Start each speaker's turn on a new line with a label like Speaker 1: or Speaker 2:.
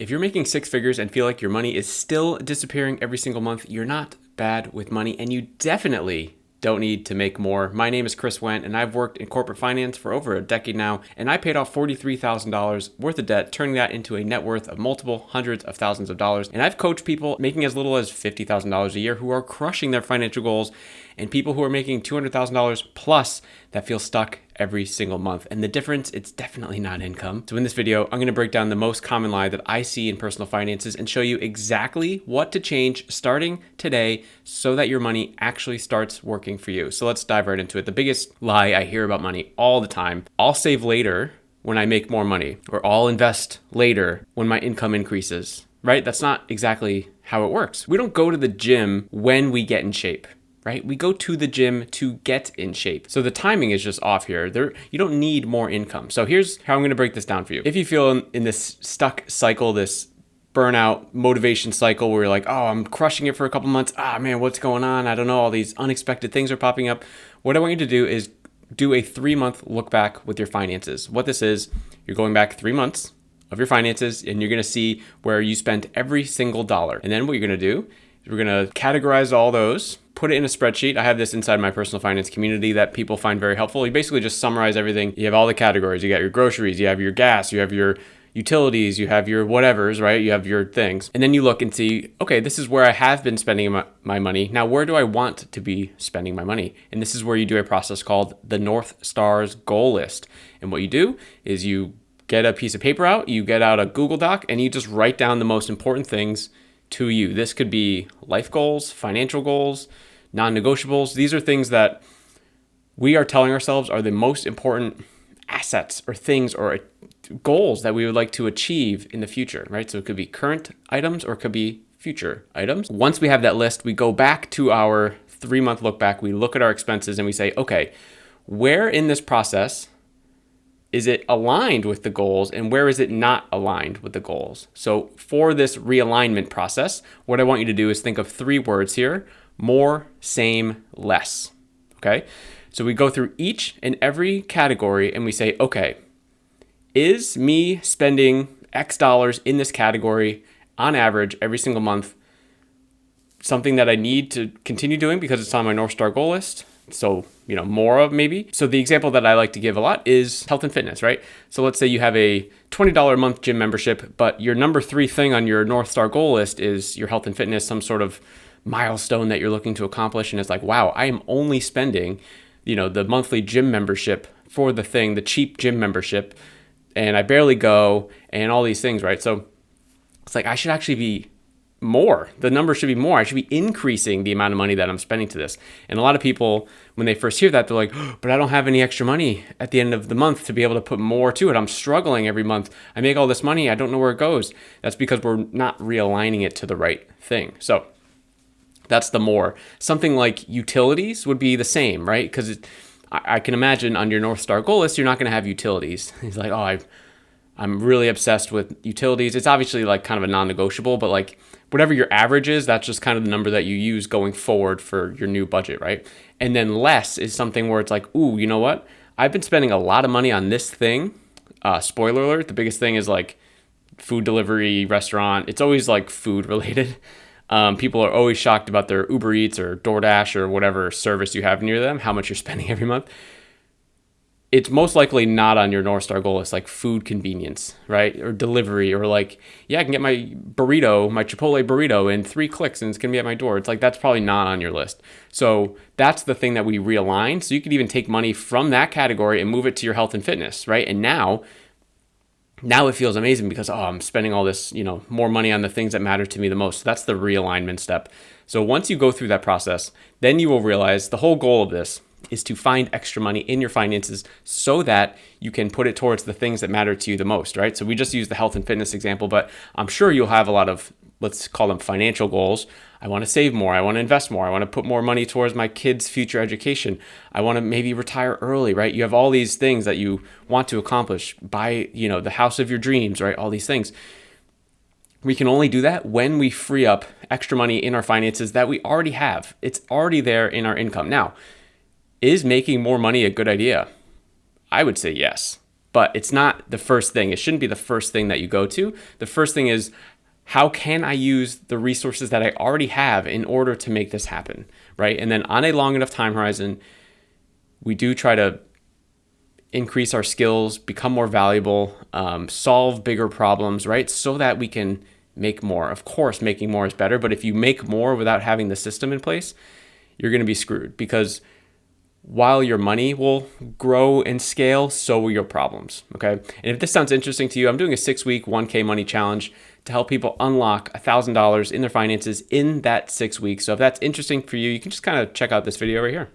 Speaker 1: If you're making six figures and feel like your money is still disappearing every single month, you're not bad with money, and you definitely don't need to make more. My name is Chris Wendt, and I've worked in corporate finance for over a decade now, and I paid off $43,000 worth of debt, turning that into a net worth of multiple hundreds of thousands of dollars. And I've coached people making as little as $50,000 a year who are crushing their financial goals, and people who are making $200,000 plus that feel stuck every single month. And the difference, it's definitely not income. So in this video, I'm going to break down the most common lie that I see in personal finances and show you exactly what to change starting today so that your money actually starts working for you. So let's dive right into it. The biggest lie I hear about money all the time: I'll save later when I make more money, or I'll invest later when my income increases, right? That's not exactly how it works. We don't go to the gym when we get in shape, right? We go to the gym to get in shape. So the timing is just off here. You don't need more income. So here's how I'm going to break this down for you. If you feel in this stuck cycle, this burnout motivation cycle where you're like, oh, I'm crushing it for a couple months. Ah, man, what's going on? I don't know. All these unexpected things are popping up. What I want you to do is do a 3-month look back with your finances. What this is, you're going back 3 months of your finances, and you're going to see where you spent every single dollar. And then what you're going to do is we're going to categorize all those, put it in a spreadsheet. I have this inside my personal finance community that people find very helpful. You basically just summarize everything. You have all the categories. You got your groceries, you have your gas, you have your utilities, you have your whatevers, right? You have your things. And then you look and see, okay, this is where I have been spending my money. Now, where do I want to be spending my money? And this is where you do a process called the North Star's goal list. And what you do is you get a piece of paper out, you get out a Google Doc, and you just write down the most important things to you. This could be life goals, financial goals, non-negotiables. These are things that we are telling ourselves are the most important assets or things or goals that we would like to achieve in the future, right? So it could be current items or it could be future items. Once we have that list, we go back to our 3-month look back. We look at our expenses and we say, okay, where in this process is it aligned with the goals and where is it not aligned with the goals? So for this realignment process, what I want you to do is think of 3 words here: more, same, less. Okay? So we go through each and every category and we say, okay, is me spending X dollars in this category on average every single month something that I need to continue doing because it's on my North Star goal list? So, more of maybe. So the example that I like to give a lot is health and fitness, right? So let's say you have a $20 a month gym membership, but your number 3 thing on your North Star goal list is your health and fitness, some sort of milestone that you're looking to accomplish. And it's like, wow, I am only spending, the monthly gym membership for the thing, the cheap gym membership, and I barely go and all these things, right? So it's like, I should actually be more. The number should be more. I should be increasing the amount of money that I'm spending to this. And a lot of people, when they first hear that, they're like, oh, but I don't have any extra money at the end of the month to be able to put more to it. I'm struggling every month. I make all this money. I don't know where it goes. That's because we're not realigning it to the right thing. So that's the more. Something like utilities would be the same, right? Because I can imagine on your North Star goal list, you're not going to have utilities. He's like, oh, I'm really obsessed with utilities. It's obviously like kind of a non-negotiable, but like whatever your average is, that's just kind of the number that you use going forward for your new budget, right? And then less is something where it's like, ooh, you know what? I've been spending a lot of money on this thing. Spoiler alert, the biggest thing is like food delivery, restaurant. It's always like food related. People are always shocked about their Uber Eats or DoorDash or whatever service you have near them, how much you're spending every month. It's most likely not on your North Star goal list, like food convenience, right? Or delivery, or like, yeah, I can get my burrito, my Chipotle burrito in 3 clicks and it's gonna be at my door. It's like, that's probably not on your list. So that's the thing that we realign. So you could even take money from that category and move it to your health and fitness, right? And now it feels amazing because, oh, I'm spending all this, more money on the things that matter to me the most. So that's the realignment step. So once you go through that process, then you will realize the whole goal of this is to find extra money in your finances so that you can put it towards the things that matter to you the most, right? So we just used the health and fitness example, but I'm sure you'll have a lot of, let's call them financial goals. I want to save more. I want to invest more. I want to put more money towards my kids' future education. I want to maybe retire early, right? You have all these things that you want to accomplish, buy, the house of your dreams, right? All these things. We can only do that when we free up extra money in our finances that we already have. It's already there in our income. Now, is making more money a good idea? I would say yes. but it's not the first thing. It shouldn't be the first thing that you go to. The first thing is, how can I use the resources that I already have in order to make this happen, right? And then on a long enough time horizon, we do try to increase our skills, become more valuable, solve bigger problems, right? So that we can make more. Of course, making more is better, but if you make more without having the system in place, you're going to be screwed, because while your money will grow and scale, so will your problems, okay? And if this sounds interesting to you, I'm doing a 6-week 1K money challenge to help people unlock $1,000 in their finances in that 6 weeks. So if that's interesting for you, you can just kind of check out this video right here.